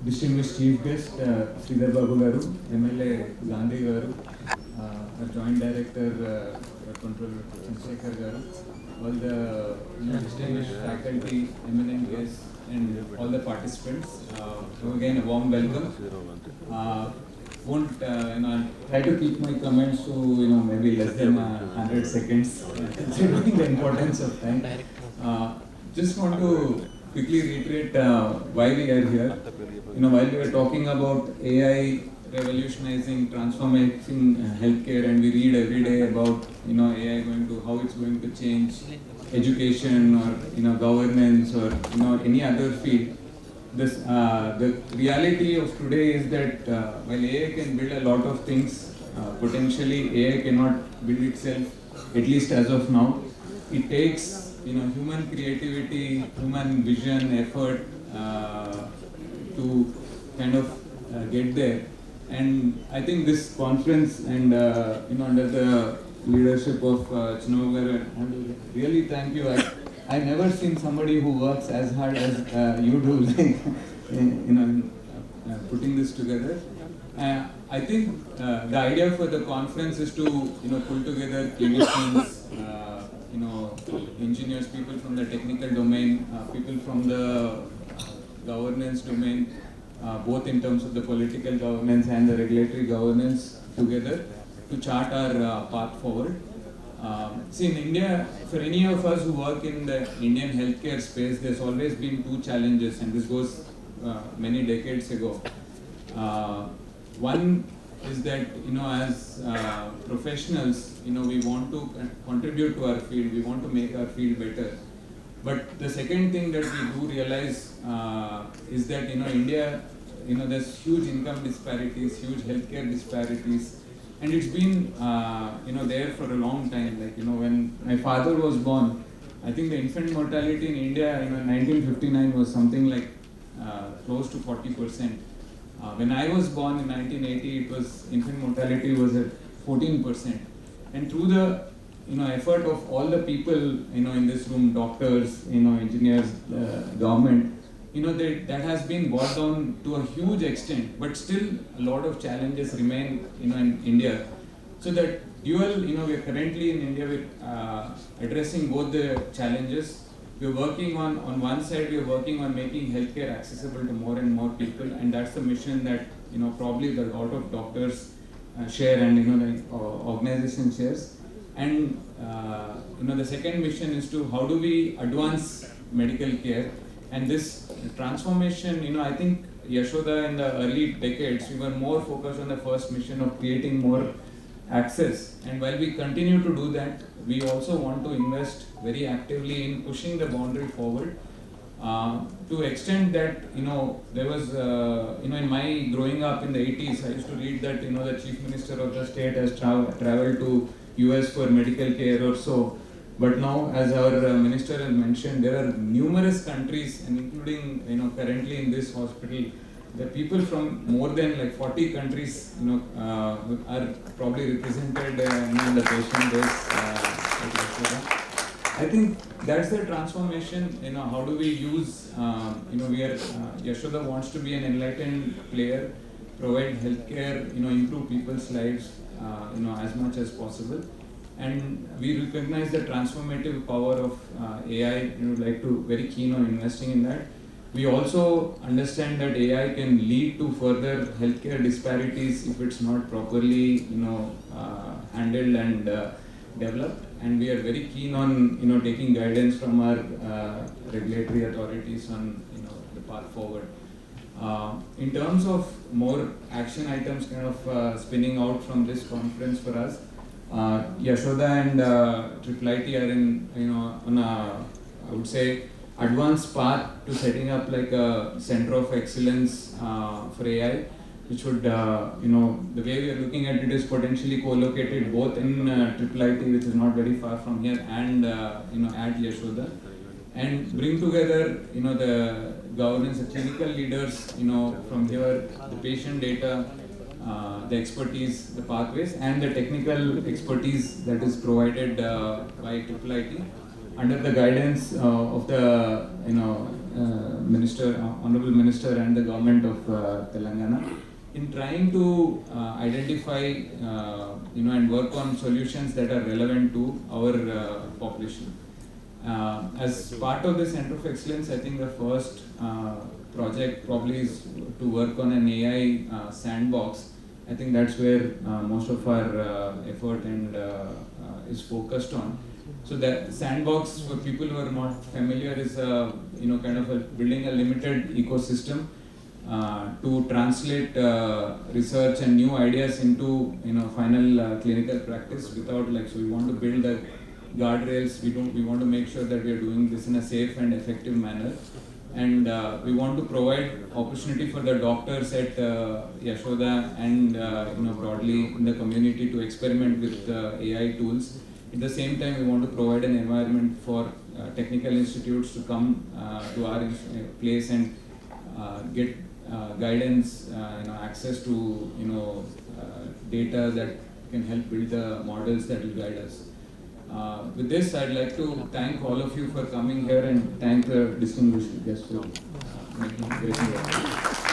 distinguished chief guest, Sridhar Babu Garu, MLA Gandhi Garu, our joint director, Controller Chandrasekhar Garu, all the distinguished faculty, eminent guests, and all the participants. So again, a warm welcome. Won't try to keep my comments to maybe less than 100 seconds, considering the importance of time. Just want to quickly reiterate why we are here. While we are talking about AI revolutionizing, transforming healthcare, and we read every day about AI going to how it's going to change education or governance or any other field. The reality of today is that while AI can build a lot of things, potentially AI cannot build itself, at least as of now. It takes human creativity, human vision, effort to kind of get there. And I think this conference and under the leadership of Chinogar, I really thank you. I've never seen somebody who works as hard as you do, like putting this together. I think the idea for the conference is to pull together clinicians, engineers, people from the technical domain, people from the governance domain, both in terms of the political governance and the regulatory governance together to chart our path forward. See, in India, for any of us who work in the Indian healthcare space, there's always been two challenges, and this goes many decades ago. One is that as professionals, we want to contribute to our field, we want to make our field better. But the second thing that we do realize is that India, there's huge income disparities, huge healthcare disparities, and it's been there for a long time. Like when my father was born, I think the infant mortality in India in 1959 was something like close to 40%. When I was born in 1980, it was infant mortality was at 14%. And through the effort of all the people in this room, doctors, engineers, government, that has been brought down to a huge extent. But still, a lot of challenges remain in India. So that dual, we are currently in India with addressing both the challenges. We're working on one side, we're working on making healthcare accessible to more and more people, and that's the mission that probably a lot of doctors share and the organization shares. And the second mission is to how do we advance medical care, and this transformation. I think Yashoda in the early decades, we were more focused on the first mission of creating more access, and while we continue to do that, we also want to invest very actively in pushing the boundary forward to extent that there was in my growing up in the 80s, I used to read that the chief minister of the state has traveled to US for medical care or so. But now, as our minister has mentioned, there are numerous countries, and including currently in this hospital, the people from more than like 40 countries are probably represented in the patient base. I think that's the transformation. How do we use? We are Yashoda wants to be an enlightened player, provide healthcare, improve people's lives, as much as possible. And we recognize the transformative power of AI. We would like to very keen on investing in that. We also understand that AI can lead to further healthcare disparities if it's not properly, handled and developed. And we are very keen on, taking guidance from our regulatory authorities on, the path forward. In terms of more action items, kind of spinning out from this conference for us, Yashoda and IIIT are in, on a, I would say, advanced path to setting up like a center of excellence for AI, which would, the way we are looking at it is potentially co-located both in IIIT, which is not very far from here, and at Yashoda, and bring together, the governance, the clinical leaders, from here, the patient data, the expertise, the pathways, and the technical expertise that is provided by IIIT under the guidance of the Honorable Minister and the government of Telangana in trying to identify, and work on solutions that are relevant to our population. As part of the Center of Excellence, I think the first project probably is to work on an AI sandbox. I think that's where most of our effort and is focused on. So the sandbox, for people who are not familiar, is building a limited ecosystem to translate research and new ideas into final clinical practice without so we want to build the guardrails. We want to make sure that we are doing this in a safe and effective manner, and we want to provide opportunity for the doctors at Yashoda and broadly in the community to experiment with AI tools. At the same time, we want to provide an environment for technical institutes to come to our place and get guidance, access to data that can help build the models that will guide us. With this, I'd like to thank all of you for coming here and thank the distinguished guests for making it great.